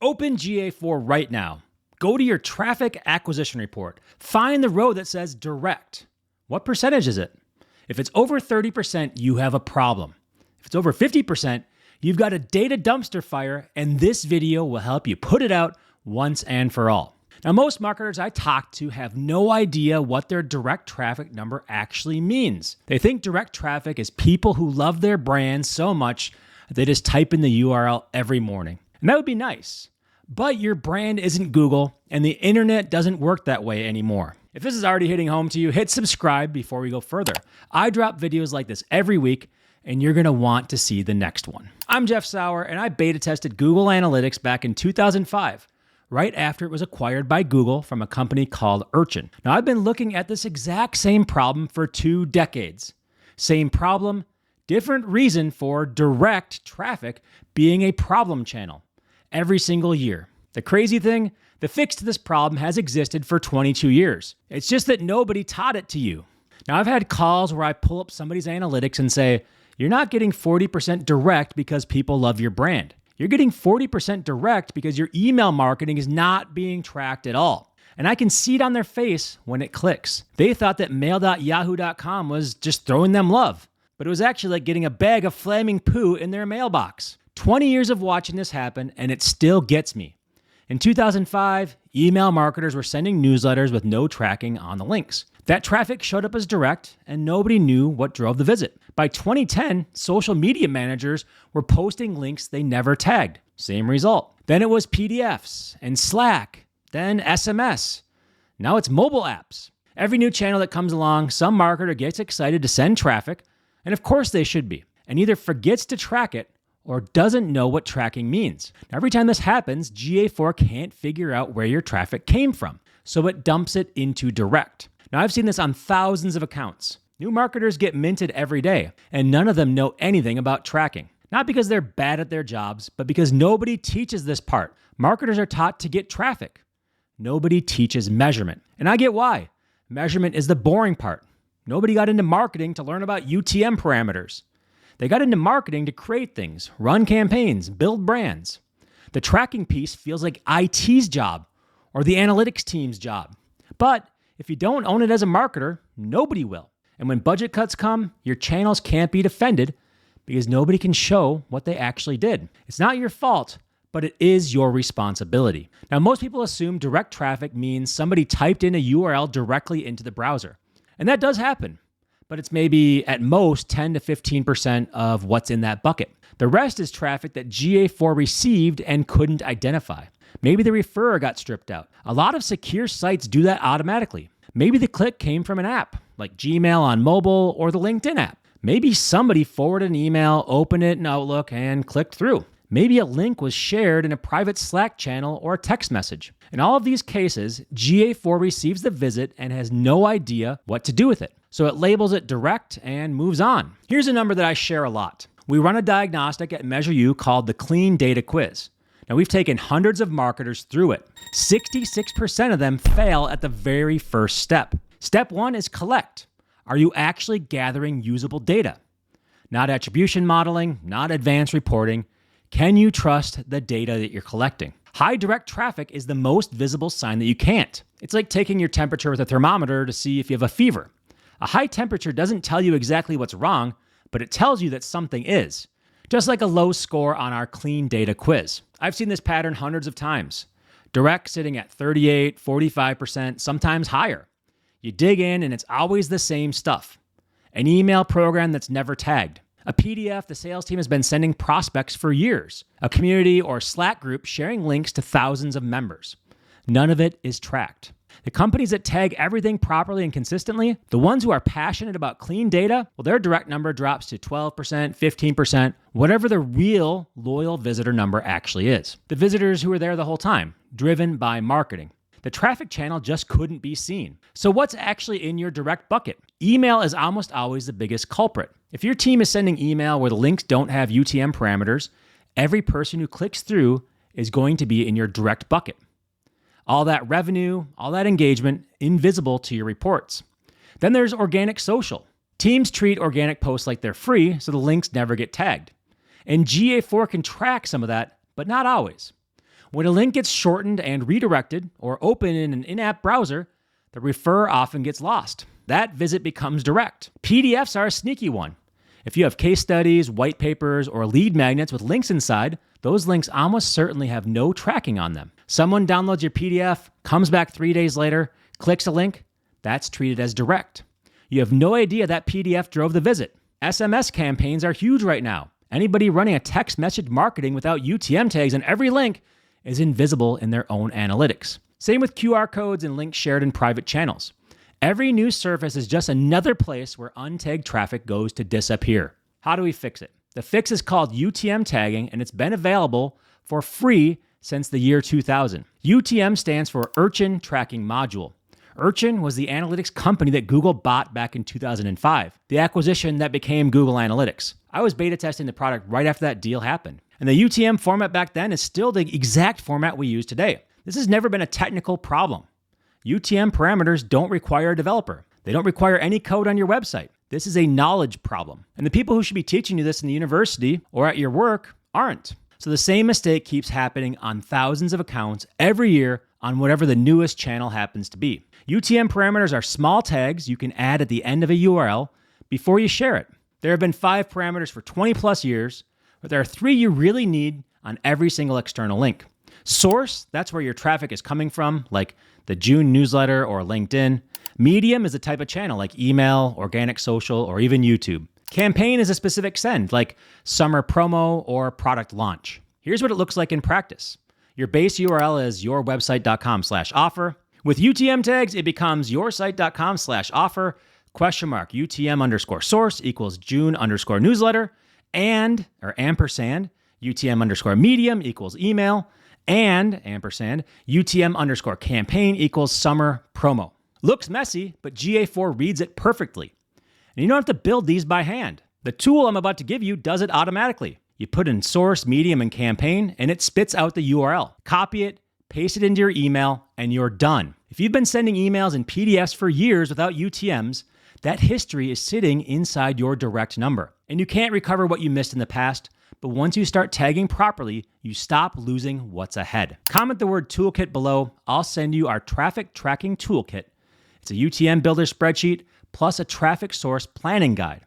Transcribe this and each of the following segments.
Open GA4 right now. Go to your traffic acquisition report. Find the row that says direct. What percentage is it? If it's over 30%, you have a problem. If it's over 50%, you've got a data dumpster fire, and this video will help you put it out once and for all. Now, most marketers I talk to have no idea what their direct traffic number actually means. They think direct traffic is people who love their brand so much that they just type in the URL every morning. And that would be nice. But your brand isn't Google, and the internet doesn't work that way anymore. If this is already hitting home to you, hit subscribe before we go further. I drop videos like this every week, and you're gonna want to see the next one. I'm Jeff Sauer, and I beta tested Google Analytics back in 2005, right after it was acquired by Google from a company called Urchin. Now, I've been looking at this exact same problem for 2 decades. Same problem, different reason for direct traffic being a problem channel every single year. The crazy thing, the fix to this problem has existed for 22 years. It's just that nobody taught it to you. Now, I've had calls where I pull up somebody's analytics and say, you're not getting 40% direct because people love your brand. You're getting 40% direct because your email marketing is not being tracked at all. And I can see it on their face when it clicks. They thought that mail.yahoo.com was just throwing them love, but it was actually like getting a bag of flaming poo in their mailbox. 20 years of watching this happen, and it still gets me. In 2005, email marketers were sending newsletters with no tracking on the links. That traffic showed up as direct, and nobody knew what drove the visit. By 2010, social media managers were posting links they never tagged. Same result. Then it was PDFs and Slack, then SMS. Now it's mobile apps. Every new channel that comes along, some marketer gets excited to send traffic, and of course they should be, and either forgets to track it or doesn't know what tracking means. Now, every time this happens, GA4 can't figure out where your traffic came from, so it dumps it into direct. Now, I've seen this on thousands of accounts. New marketers get minted every day, and none of them know anything about tracking. Not because they're bad at their jobs, but because nobody teaches this part. Marketers are taught to get traffic. Nobody teaches measurement. And I get why. Measurement is the boring part. Nobody got into marketing to learn about UTM parameters. They got into marketing to create things, run campaigns, build brands. The tracking piece feels like IT's job or the analytics team's job. But if you don't own it as a marketer, nobody will. And when budget cuts come, your channels can't be defended because nobody can show what they actually did. It's not your fault, but it is your responsibility. Now, most people assume direct traffic means somebody typed in a URL directly into the browser. And that does happen, but it's maybe at most 10 to 15% of what's in that bucket. The rest is traffic that GA4 received and couldn't identify. Maybe the referrer got stripped out. A lot of secure sites do that automatically. Maybe the click came from an app, like Gmail on mobile or the LinkedIn app. Maybe somebody forwarded an email, opened it in Outlook, and clicked through. Maybe a link was shared in a private Slack channel or a text message. In all of these cases, GA4 receives the visit and has no idea what to do with it. So it labels it direct and moves on. Here's a number that I share a lot. We run a diagnostic at MeasureU called the Clean Data Quiz. Now, we've taken hundreds of marketers through it. 66% of them fail at the very first step. Step 1 is collect. Are you actually gathering usable data? Not attribution modeling, not advanced reporting. Can you trust the data that you're collecting? High direct traffic is the most visible sign that you can't. It's like taking your temperature with a thermometer to see if you have a fever. A high temperature doesn't tell you exactly what's wrong, but it tells you that something is. Just like a low score on our clean data quiz. I've seen this pattern hundreds of times. Direct sitting at 38, 45%, sometimes higher. You dig in and it's always the same stuff. An email program that's never tagged. A PDF the sales team has been sending prospects for years. A community or Slack group sharing links to thousands of members. None of it is tracked. The companies that tag everything properly and consistently, the ones who are passionate about clean data, well, their direct number drops to 12%, 15%, whatever the real loyal visitor number actually is. The visitors who are there the whole time, driven by marketing. The traffic channel just couldn't be seen. So what's actually in your direct bucket? Email is almost always the biggest culprit. If your team is sending email where the links don't have UTM parameters, every person who clicks through is going to be in your direct bucket. All that revenue, all that engagement, invisible to your reports. Then there's organic social. Teams treat organic posts like they're free, so the links never get tagged. And GA4 can track some of that, but not always. When a link gets shortened and redirected or open in an in-app browser, the referrer often gets lost. That visit becomes direct. PDFs are a sneaky one. If you have case studies, white papers, or lead magnets with links inside, those links almost certainly have no tracking on them. Someone downloads your PDF, comes back 3 days later, clicks a link, that's treated as direct. You have no idea that PDF drove the visit. SMS campaigns are huge right now. Anybody running a text message marketing without UTM tags on every link is invisible in their own analytics. Same with QR codes and links shared in private channels. Every news surface is just another place where untagged traffic goes to disappear. How do we fix it? The fix is called UTM tagging, and it's been available for free since the year 2000. UTM stands for Urchin Tracking Module. Urchin was the analytics company that Google bought back in 2005, the acquisition that became Google Analytics. I was beta testing the product right after that deal happened. And the UTM format back then is still the exact format we use today. This has never been a technical problem. UTM parameters don't require a developer. They don't require any code on your website. This is a knowledge problem. And the people who should be teaching you this in the university or at your work aren't. So the same mistake keeps happening on thousands of accounts every year on whatever the newest channel happens to be. UTM parameters are small tags you can add at the end of a URL before you share it. There have been 5 parameters for 20 plus years, but there are 3 you really need on every single external link. Source, that's where your traffic is coming from, like the June newsletter or LinkedIn. Medium is a type of channel like email, organic social, or even YouTube. Campaign is a specific send, like summer promo or product launch. Here's what it looks like in practice. Your base URL is yourbwebsite.com/offer. With UTM tags, it becomes yoursite.com/offer, UTM_source equals June_newsletter, ampersand, UTM_medium equals email, and ampersand, UTM_campaign equals summer promo. Looks messy, but GA4 reads it perfectly. And you don't have to build these by hand. The tool I'm about to give you does it automatically. You put in source, medium, and campaign, and it spits out the URL. Copy it, paste it into your email, and you're done. If you've been sending emails and PDFs for years without UTMs, that history is sitting inside your direct number. And you can't recover what you missed in the past, but once you start tagging properly, you stop losing what's ahead. Comment the word toolkit below. I'll send you our Traffic Tracking Toolkit. It's a UTM builder spreadsheet plus a traffic source planning guide.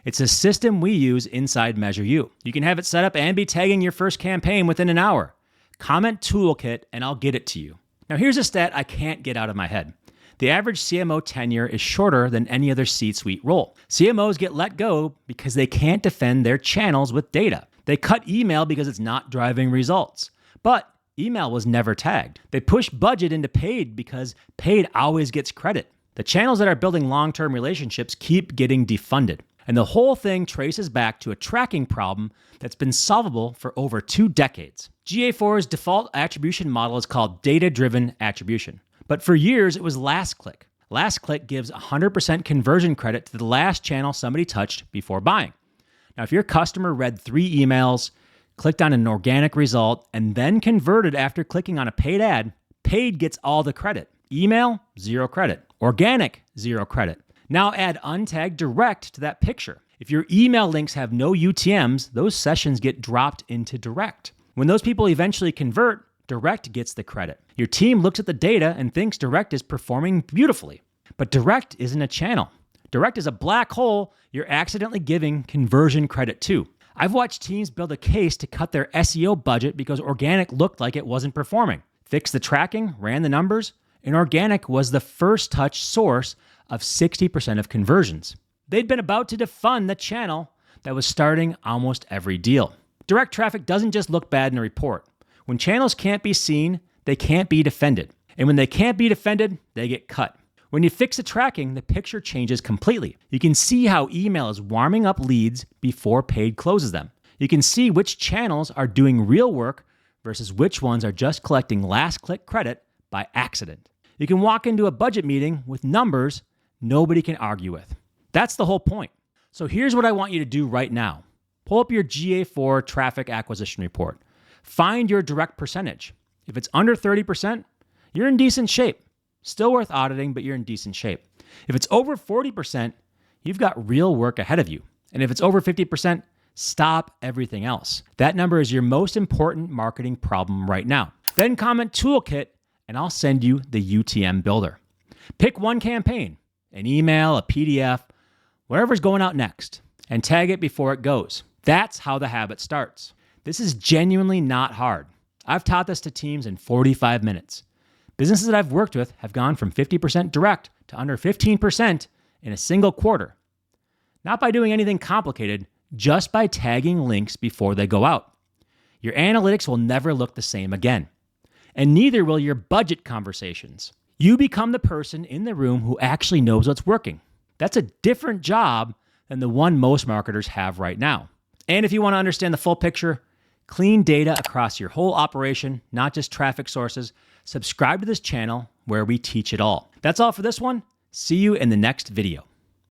It's a system we use inside MeasureU. You can have it set up and be tagging your first campaign within an hour. Comment toolkit and I'll get it to you. Now here's a stat I can't get out of my head. The average CMO tenure is shorter than any other C-suite role. CMOs get let go because they can't defend their channels with data. They cut email because it's not driving results. But email was never tagged. They push budget into paid because paid always gets credit. The channels that are building long-term relationships keep getting defunded. And the whole thing traces back to a tracking problem that's been solvable for over 2 decades. GA4's default attribution model is called data-driven attribution. But for years, it was last click. Last click gives 100% conversion credit to the last channel somebody touched before buying. Now, if your customer read 3 emails, clicked on an organic result, and then converted after clicking on a paid ad, paid gets all the credit. Email, 0 credit. Organic, 0 credit. Now add untagged direct to that picture. If your email links have no UTMs, those sessions get dropped into direct. When those people eventually convert, direct gets the credit. Your team looks at the data and thinks direct is performing beautifully. But direct isn't a channel. Direct is a black hole you're accidentally giving conversion credit to. I've watched teams build a case to cut their SEO budget because organic looked like it wasn't performing. Fixed the tracking, ran the numbers, and organic was the first touch source of 60% of conversions. They'd been about to defund the channel that was starting almost every deal. Direct traffic doesn't just look bad in a report. When channels can't be seen, they can't be defended. And when they can't be defended, they get cut. When you fix the tracking, the picture changes completely. You can see how email is warming up leads before paid closes them. You can see which channels are doing real work versus which ones are just collecting last click credit by accident. You can walk into a budget meeting with numbers nobody can argue with. That's the whole point. So here's what I want you to do right now. Pull up your GA4 Traffic Acquisition report. Find your direct percentage. If it's under 30%, you're in decent shape. Still worth auditing, but you're in decent shape. If it's over 40%, you've got real work ahead of you. And if it's over 50%, stop everything else. That number is your most important marketing problem right now. Then comment Toolkit, and I'll send you the UTM builder. Pick one campaign, an email, a PDF, whatever's going out next, and tag it before it goes. That's how the habit starts. This is genuinely not hard. I've taught this to teams in 45 minutes. Businesses that I've worked with have gone from 50% direct to under 15% in a single quarter. Not by doing anything complicated, just by tagging links before they go out. Your analytics will never look the same again. And neither will your budget conversations. You become the person in the room who actually knows what's working. That's a different job than the one most marketers have right now. And if you want to understand the full picture, clean data across your whole operation, not just traffic sources, subscribe to this channel where we teach it all. That's all for this one. See you in the next video.